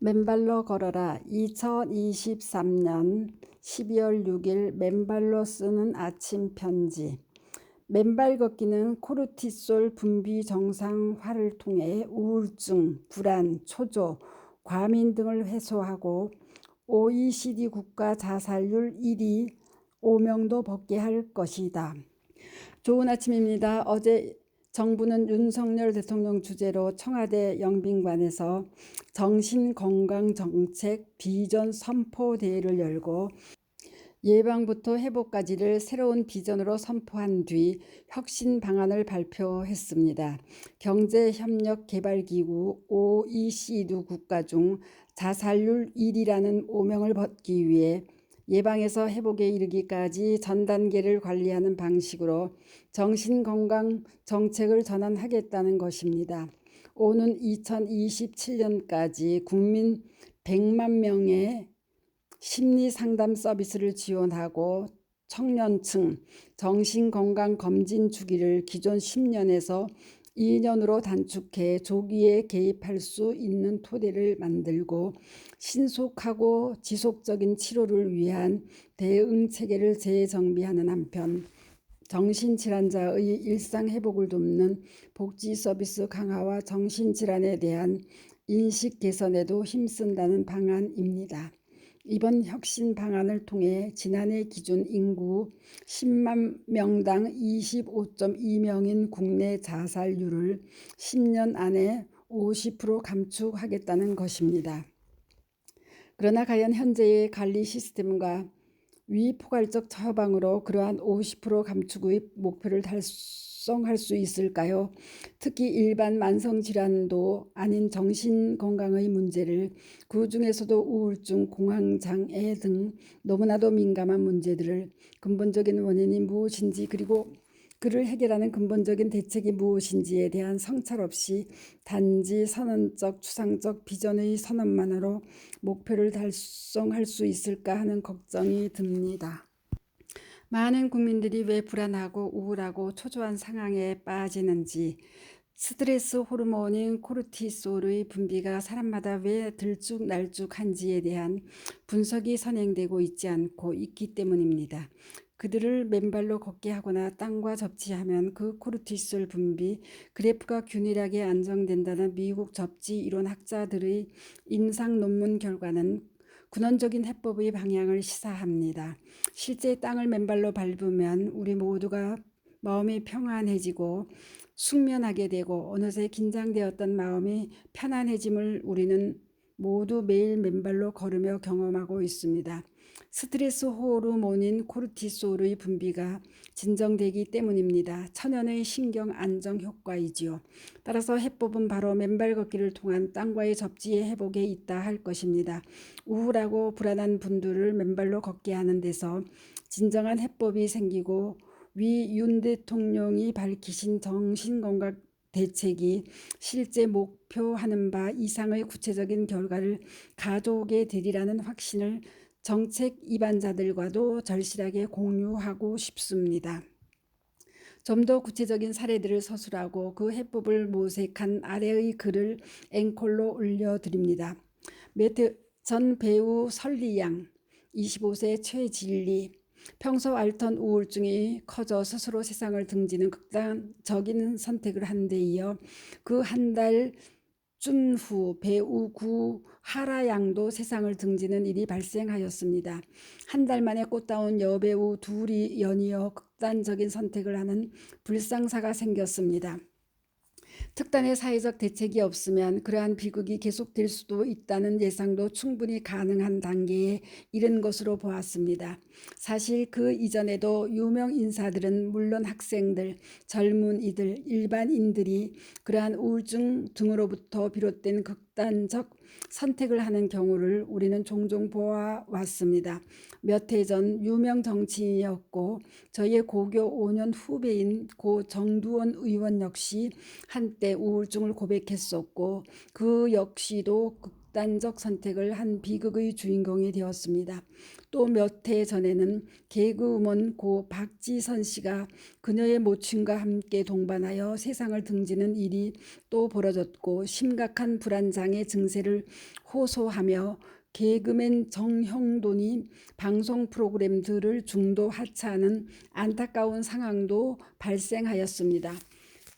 맨발로 걸어라. 2023년 12월 6일 맨발로 쓰는 아침 편지. 맨발 걷기는 코르티솔 분비 정상화를 통해 우울증, 불안, 초조, 과민 등을 해소하고 OECD 국가 자살률 1위 오명도 벗게 할 것이다. 좋은 아침입니다. 어제 정부는 윤석열 대통령 주재로 청와대 영빈관에서 정신건강정책 비전 선포대회를 열고 예방부터 회복까지를 새로운 비전으로 선포한 뒤 혁신 방안을 발표했습니다. 경제협력개발기구 OECD 국가 중 자살률 1위라는 오명을 벗기 위해 예방에서 회복에 이르기까지 전 단계를 관리하는 방식으로 정신건강 정책을 전환하겠다는 것입니다. 오는 2027년까지 국민 100만 명의 심리상담 서비스를 지원하고 청년층 정신건강검진 주기를 기존 10년에서 2년으로 단축해 조기에 개입할 수 있는 토대를 만들고 신속하고 지속적인 치료를 위한 대응 체계를 재정비하는 한편 정신질환자의 일상회복을 돕는 복지 서비스 강화와 정신질환에 대한 인식 개선에도 힘쓴다는 방안입니다. 이번 혁신 방안을 통해 지난해 기준 인구 10만 명당 25.2명인 국내 자살률을 10년 안에 50% 감축하겠다는 것입니다. 그러나 과연 현재의 관리 시스템과 위포괄적 처방으로 그러한 50% 감축의 목표를 달성할 수 있을까요? 특히 일반 만성질환도 아닌 정신건강의 문제를, 그 중에서도 우울증, 공황장애 등 너무나도 민감한 문제들을 근본적인 원인이 무엇인지, 그리고 그를 해결하는 근본적인 대책이 무엇인지에 대한 성찰 없이 단지 선언적 추상적 비전의 선언만으로 목표를 달성할 수 있을까 하는 걱정이 듭니다. 많은 국민들이 왜 불안하고 우울하고 초조한 상황에 빠지는지, 스트레스 호르몬인 코르티솔의 분비가 사람마다 왜 들쭉날쭉한지에 대한 분석이 선행되고 있지 않고 있기 때문입니다. 그들을 맨발로 걷게 하거나 땅과 접지하면 그 코르티솔 분비 그래프가 균일하게 안정된다는 미국 접지 이론 학자들의 임상 논문 결과는 근원적인 해법의 방향을 시사합니다. 실제 땅을 맨발로 밟으면 우리 모두가 마음이 평안해지고 숙면하게 되고 어느새 긴장되었던 마음이 편안해짐을 우리는 모두 매일 맨발로 걸으며 경험하고 있습니다. 스트레스 호르몬인 코르티솔의 분비가 진정되기 때문입니다. 천연의 신경 안정 효과이지요. 따라서 해법은 바로 맨발 걷기를 통한 땅과의 접지의 회복에 있다 할 것입니다. 우울하고 불안한 분들을 맨발로 걷게 하는 데서 진정한 해법이 생기고 위 윤 대통령이 밝히신 정신건강 대책이 실제 목표하는 바 이상의 구체적인 결과를 가져오게 되리라는 확신을 정책 입안자들과도 절실하게 공유하고 싶습니다. 좀 더 구체적인 사례들을 서술하고 그 해법을 모색한 아래의 글을 앵콜로 올려드립니다. 전 배우 설리양, 25세 최진리, 평소 앓던 우울증이 커져 스스로 세상을 등지는 극단적인 선택을 한 데 이어 그 한 달 쯤 후 배우 구하라 양도 세상을 등지는 일이 발생하였습니다. 한 달 만에 꽃다운 여배우 둘이 연이어 극단적인 선택을 하는 불상사가 생겼습니다. 특단의 사회적 대책이 없으면 그러한 비극이 계속될 수도 있다는 예상도 충분히 가능한 단계에 이른 것으로 보았습니다. 사실 그 이전에도 유명 인사들은 물론 학생들, 젊은이들, 일반인들이 그러한 우울증 등으로부터 비롯된 극단적 선택을 하는 경우를 우리는 종종 보아왔습니다. 몇 해 전 유명 정치인이었고 저희의 고교 5년 후배인 고 정두원 의원 역시 한때 우울증을 고백했었고 그 역시도 극단적 선택을 한 비극의 주인공이 되었습니다. 또 몇 해 전에는 개그우먼 고 박지선 씨가 그녀의 모친과 함께 동반하여 세상을 등지는 일이 또 벌어졌고, 심각한 불안장애 증세를 호소하며 개그맨 정형돈이 방송 프로그램들을 중도 하차하는 안타까운 상황도 발생하였습니다.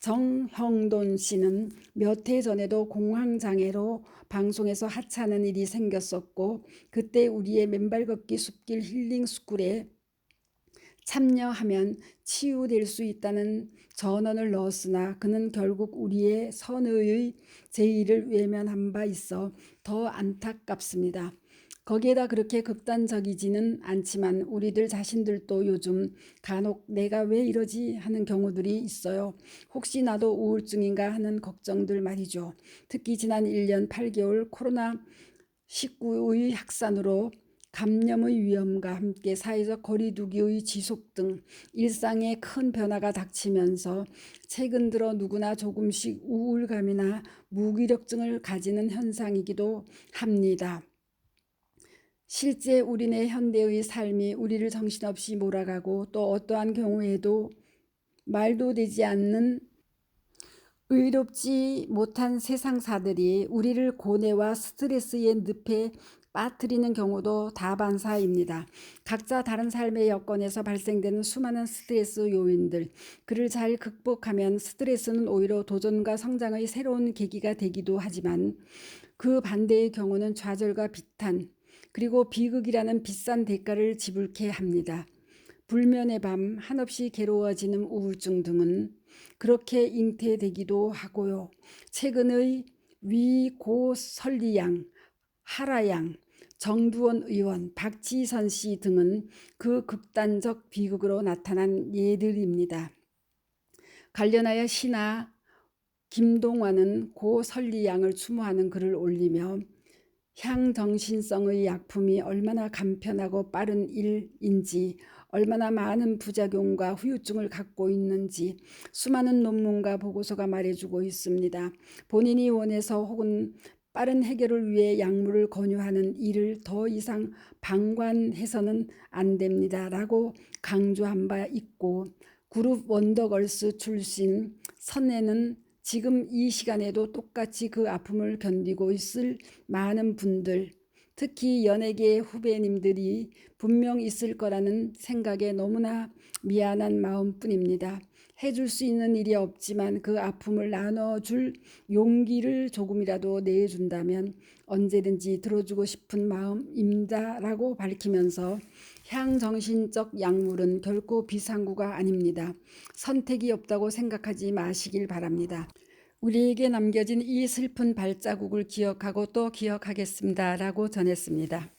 정형돈 씨는 몇 해 전에도 공황장애로 방송에서 하차하는 일이 생겼었고, 그때 우리의 맨발 걷기 숲길 힐링 스쿨에 참여하면 치유될 수 있다는 전언을 넣었으나 그는 결국 우리의 선의의 제의를 외면한 바 있어 더 안타깝습니다. 거기에다 그렇게 극단적이지는 않지만 우리들 자신들도 요즘 간혹 내가 왜 이러지 하는 경우들이 있어요. 혹시 나도 우울증인가 하는 걱정들 말이죠. 특히 지난 1년 8개월 코로나19의 확산으로 감염의 위험과 함께 사회적 거리두기의 지속 등 일상에 큰 변화가 닥치면서 최근 들어 누구나 조금씩 우울감이나 무기력증을 가지는 현상이기도 합니다. 실제 우리네 현대의 삶이 우리를 정신없이 몰아가고, 또 어떠한 경우에도 말도 되지 않는 의롭지 못한 세상사들이 우리를 고뇌와 스트레스의 늪에 빠뜨리는 경우도 다반사입니다. 각자 다른 삶의 여건에서 발생되는 수많은 스트레스 요인들, 그를 잘 극복하면 스트레스는 오히려 도전과 성장의 새로운 계기가 되기도 하지만, 그 반대의 경우는 좌절과 비탄, 그리고 비극이라는 비싼 대가를 지불케 합니다. 불면의 밤, 한없이 괴로워지는 우울증 등은 그렇게 잉태되기도 하고요. 최근의 위고설리 양, 하라 양, 정두원 의원, 박지선 씨 등은 그 극단적 비극으로 나타난 예들입니다. 관련하여 신하 김동완은 고 설리 양을 추모하는 글을 올리며 향정신성의 약품이 얼마나 간편하고 빠른 일인지, 얼마나 많은 부작용과 후유증을 갖고 있는지 수많은 논문과 보고서가 말해주고 있습니다. 본인이 원해서 혹은 빠른 해결을 위해 약물을 권유하는 일을 더 이상 방관해서는 안 됩니다 라고 강조한 바 있고, 그룹 원더걸스 출신 선혜는 지금 이 시간에도 똑같이 그 아픔을 견디고 있을 많은 분들, 특히 연예계 후배님들이 분명 있을 거라는 생각에 너무나 미안한 마음뿐입니다. 해줄 수 있는 일이 없지만 그 아픔을 나눠줄 용기를 조금이라도 내준다면 언제든지 들어주고 싶은 마음입니다 라고 밝히면서, 향정신적 약물은 결코 비상구가 아닙니다. 선택이 없다고 생각하지 마시길 바랍니다. 우리에게 남겨진 이 슬픈 발자국을 기억하고 또 기억하겠습니다 라고 전했습니다.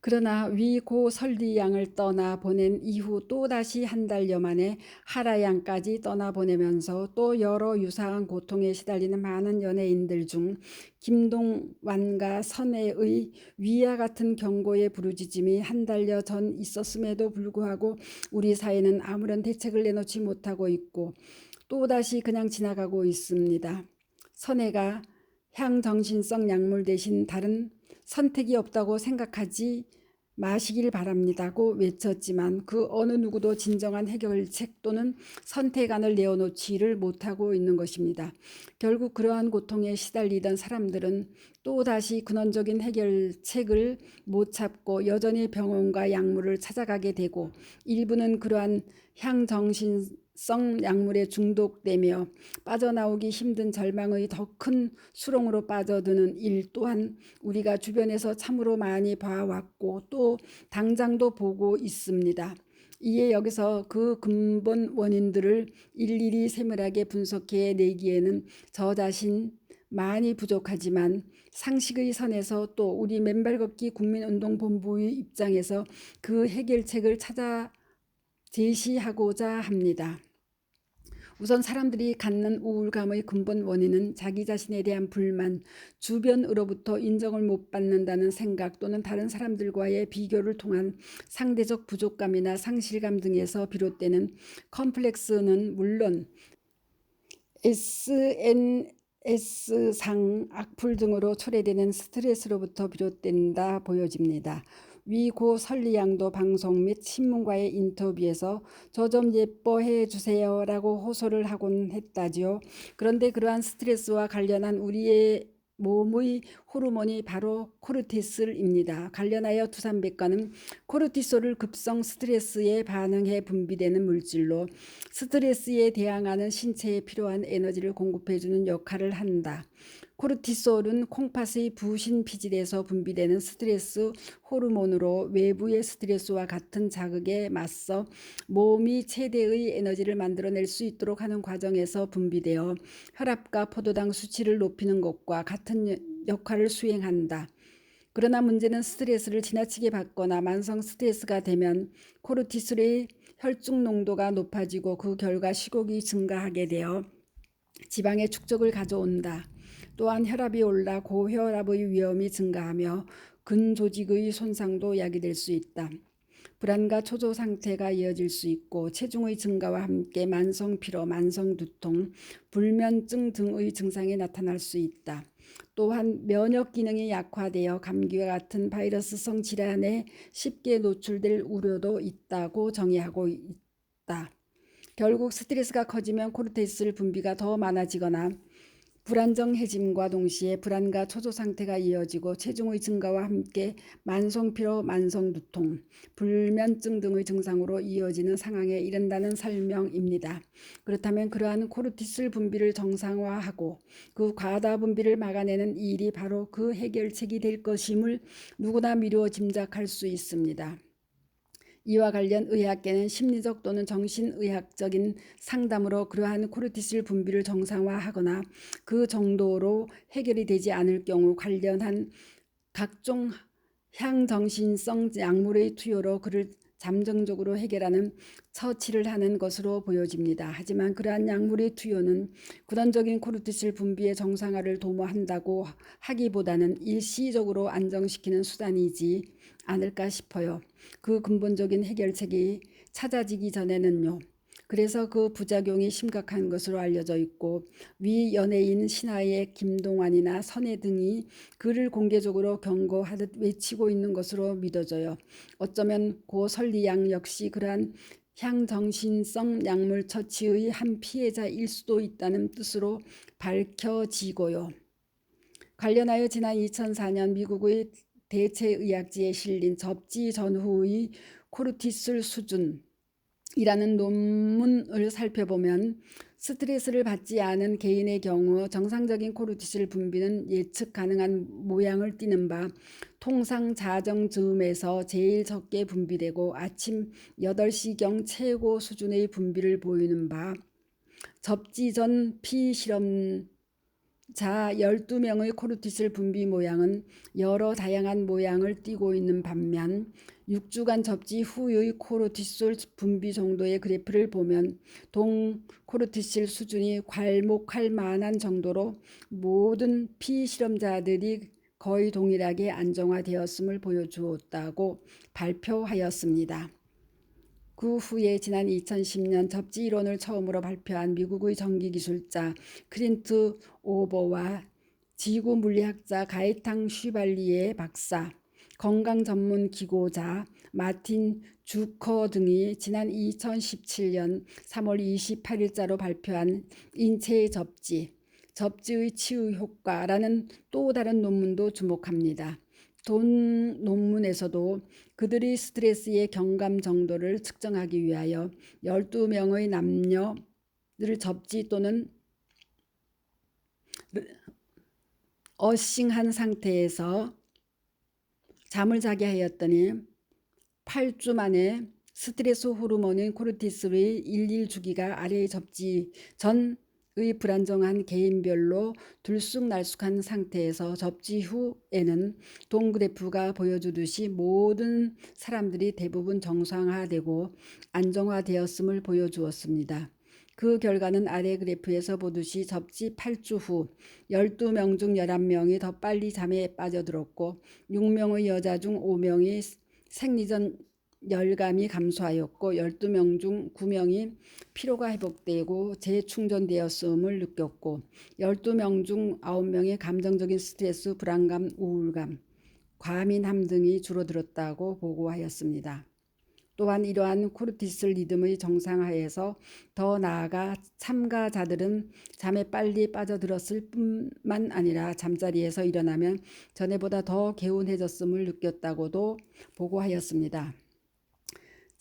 그러나 위고 설리 양을 떠나 보낸 이후 또다시 한 달여 만에 하라 양까지 떠나보내면서 또 여러 유사한 고통에 시달리는 많은 연예인들 중 김동완과 선혜의 위와 같은 경고의 부르짖음이 한 달여 전 있었음에도 불구하고 우리 사회는 아무런 대책을 내놓지 못하고 있고 또다시 그냥 지나가고 있습니다. 선혜가 향정신성 약물 대신 다른 선택이 없다고 생각하지 마시길 바랍니다고 외쳤지만 그 어느 누구도 진정한 해결책 또는 선택안을 내어놓지를 못하고 있는 것입니다. 결국 그러한 고통에 시달리던 사람들은 또다시 근원적인 해결책을 못 찾고 여전히 병원과 약물을 찾아가게 되고, 일부는 그러한 향정신성 약물에 중독되며 빠져나오기 힘든 절망의 더 큰 수렁으로 빠져드는 일 또한 우리가 주변에서 참으로 많이 봐왔고 또 당장도 보고 있습니다. 이에 여기서 그 근본 원인들을 일일이 세밀하게 분석해 내기에는 저 자신 많이 부족하지만, 상식의 선에서 또 우리 맨발 걷기 국민운동본부의 입장에서 그 해결책을 찾아 제시하고자 합니다. 우선 사람들이 갖는 우울감의 근본 원인은 자기 자신에 대한 불만, 주변으로부터 인정을 못 받는다는 생각 또는 다른 사람들과의 비교를 통한 상대적 부족감이나 상실감 등에서 비롯되는 컴플렉스는 물론 S상, 악플 등으로 초래되는 스트레스로부터 비롯된다 보여집니다. 위 고 설리양도 방송 및 신문과의 인터뷰에서 저 좀 예뻐해 주세요 라고 호소를 하곤 했다지요. 그런데 그러한 스트레스와 관련한 우리의 몸의 호르몬이 바로 코르티솔입니다. 관련하여 두산백과는 코르티솔을 급성 스트레스에 반응해 분비되는 물질로 스트레스에 대항하는 신체에 필요한 에너지를 공급해주는 역할을 한다. 코르티솔은 콩팥의 부신 피질에서 분비되는 스트레스 호르몬으로 외부의 스트레스와 같은 자극에 맞서 몸이 최대의 에너지를 만들어낼 수 있도록 하는 과정에서 분비되어 혈압과 포도당 수치를 높이는 것과 같은 역할을 수행한다. 그러나 문제는 스트레스를 지나치게 받거나 만성 스트레스가 되면 코르티솔의 혈중 농도가 높아지고 그 결과 식욕이 증가하게 되어 지방의 축적을 가져온다. 또한 혈압이 올라 고혈압의 위험이 증가하며 근조직의 손상도 야기될 수 있다. 불안과 초조 상태가 이어질 수 있고 체중의 증가와 함께 만성 피로, 만성 두통, 불면증 등의 증상이 나타날 수 있다. 또한 면역 기능이 약화되어 감기와 같은 바이러스성 질환에 쉽게 노출될 우려도 있다고 정의하고 있다. 결국 스트레스가 커지면 코르티솔 분비가 더 많아지거나 불안정해짐과 동시에 불안과 초조 상태가 이어지고 체중의 증가와 함께 만성피로, 만성두통, 불면증 등의 증상으로 이어지는 상황에 이른다는 설명입니다. 그렇다면 그러한 코르티솔 분비를 정상화하고 그 과다 분비를 막아내는 이 일이 바로 그 해결책이 될 것임을 누구나 미루어 짐작할 수 있습니다. 이와 관련 의학계는 심리적 또는 정신의학적인 상담으로 그러한 코르티솔 분비를 정상화하거나 그 정도로 해결이 되지 않을 경우 관련한 각종 향정신성 약물의 투여로 그를 잠정적으로 해결하는 처치를 하는 것으로 보여집니다. 하지만 그러한 약물의 투여는 근원적인 코르티솔 분비의 정상화를 도모한다고 하기보다는 일시적으로 안정시키는 수단이지 않을까 싶어요. 그 근본적인 해결책이 찾아지기 전에는요. 그래서 그 부작용이 심각한 것으로 알려져 있고 위 연예인 신하의 김동완이나 선혜 등이 그를 공개적으로 경고하듯 외치고 있는 것으로 믿어져요. 어쩌면 고 설리양 역시 그러한 향정신성 약물 처치의 한 피해자일 수도 있다는 뜻으로 밝혀지고요. 관련하여 지난 2004년 미국의 대체의학지에 실린 접지 전후의 코르티솔 수준이라는 논문을 살펴보면 스트레스를 받지 않은 개인의 경우 정상적인 코르티솔 분비는 예측 가능한 모양을 띠는 바 통상 자정 즈음에서 제일 적게 분비되고 아침 8시경 최고 수준의 분비를 보이는 바 접지 전 피실험 자 12명의 코르티솔 분비 모양은 여러 다양한 모양을 띠고 있는 반면 6주간 접지 후의 코르티솔 분비 정도의 그래프를 보면 동 코르티솔 수준이 괄목할 만한 정도로 모든 피실험자들이 거의 동일하게 안정화되었음을 보여주었다고 발표하였습니다. 그 후에 지난 2010년 접지 이론을 처음으로 발표한 미국의 전기기술자 클린트 오버와 지구물리학자 가에탕 슈발리에 박사, 건강전문기고자 마틴 주커 등이 지난 2017년 3월 28일자로 발표한 인체의 접지, 접지의 치유 효과라는 또 다른 논문도 주목합니다. 본 논문에서도 그들이 스트레스의 경감 정도를 측정하기 위하여 12명의 남녀를 접지 또는 어싱한 상태에서 잠을 자게 하였더니 8주 만에 스트레스 호르몬인 코르티솔의 일일 주기가 아래의 접지 전의 불안정한 개인별로 들쑥날쑥한 상태에서 접지 후에는 동그래프가 보여주듯이 모든 사람들이 대부분 정상화되고 안정화되었음을 보여주었습니다. 그 결과는 아래 그래프에서 보듯이 접지 8주 후 12명 중 11명이 더 빨리 잠에 빠져들었고 6명의 여자 중 5명이 생리전 열감이 감소하였고 12명 중 9명이 피로가 회복되고 재충전되었음을 느꼈고 12명 중 9명이 감정적인 스트레스, 불안감, 우울감, 과민함 등이 줄어들었다고 보고하였습니다. 또한 이러한 코르티솔 리듬의 정상화에서 더 나아가 참가자들은 잠에 빨리 빠져들었을 뿐만 아니라 잠자리에서 일어나면 전에보다 더 개운해졌음을 느꼈다고도 보고하였습니다.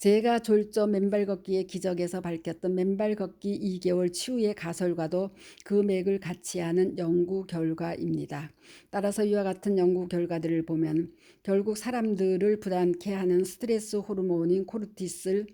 제가 졸저 맨발 걷기의 기적에서 밝혔던 맨발 걷기 2개월 치유의 가설과도 그 맥을 같이 하는 연구 결과입니다. 따라서 이와 같은 연구 결과들을 보면 결국 사람들을 불안케 하는 스트레스 호르몬인 코르티솔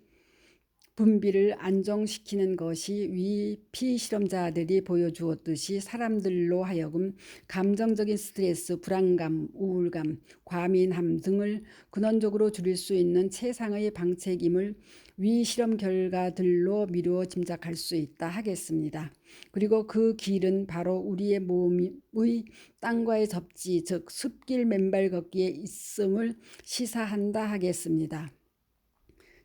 분비를 안정시키는 것이 위 피실험자들이 보여주었듯이 사람들로 하여금 감정적인 스트레스, 불안감, 우울감, 과민함 등을 근원적으로 줄일 수 있는 최상의 방책임을 위 실험 결과들로 미루어 짐작할 수 있다 하겠습니다. 그리고 그 길은 바로 우리의 몸의 땅과의 접지, 즉 숲길 맨발 걷기에 있음을 시사한다 하겠습니다.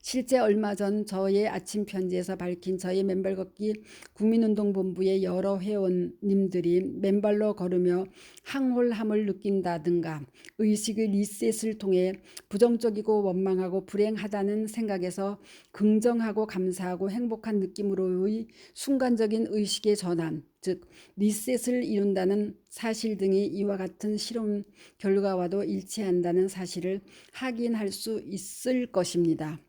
실제 얼마 전 저의 아침 편지에서 밝힌 저희 맨발 걷기 국민운동본부의 여러 회원님들이 맨발로 걸으며 항홀함을 느낀다든가 의식의 리셋을 통해 부정적이고 원망하고 불행하다는 생각에서 긍정하고 감사하고 행복한 느낌으로의 순간적인 의식의 전환, 즉 리셋을 이룬다는 사실 등이 이와 같은 실험 결과와도 일치한다는 사실을 확인할 수 있을 것입니다.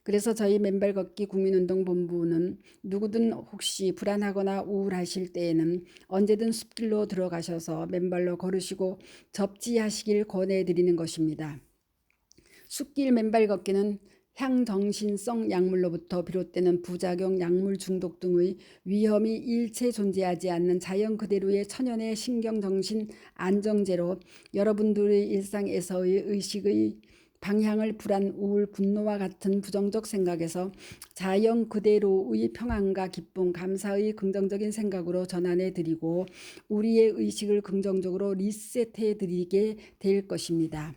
그래서 저희 맨발 걷기 국민운동본부는 누구든 혹시 불안하거나 우울하실 때에는 언제든 숲길로 들어가셔서 맨발로 걸으시고 접지하시길 권해드리는 것입니다. 숲길 맨발 걷기는 향정신성 약물로부터 비롯되는 부작용, 약물 중독 등의 위험이 일체 존재하지 않는 자연 그대로의 천연의 신경정신 안정제로 여러분들의 일상에서의 의식의 방향을 불안, 우울, 분노와 같은 부정적 생각에서 자연 그대로의 평안과 기쁨, 감사의 긍정적인 생각으로 전환해 드리고 우리의 의식을 긍정적으로 리셋해 드리게 될 것입니다.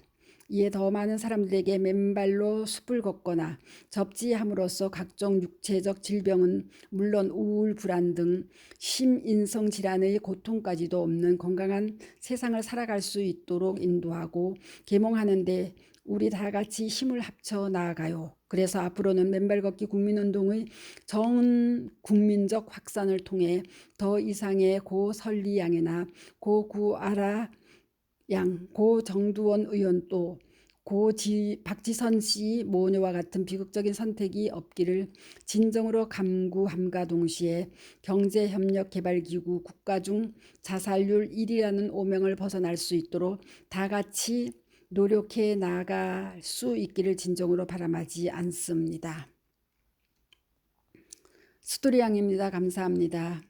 이에 더 많은 사람들에게 맨발로 숲을 걷거나 접지함으로써 각종 육체적 질병은 물론 우울, 불안 등 심인성 질환의 고통까지도 없는 건강한 세상을 살아갈 수 있도록 인도하고 계몽하는 데 우리 다 같이 힘을 합쳐 나아가요. 그래서 앞으로는 맨발 걷기 국민운동의 전 국민적 확산을 통해 더 이상의 고 설리 양이나 고 구아라 양, 고 정두원 의원 또 박지선 씨 모녀와 같은 비극적인 선택이 없기를 진정으로 간구함과 동시에 경제협력개발기구 국가 중 자살률 1위라는 오명을 벗어날 수 있도록 다 같이 노력해 나갈 수 있기를 진정으로 바람하지 않습니다. 수도리양입니다. 감사합니다.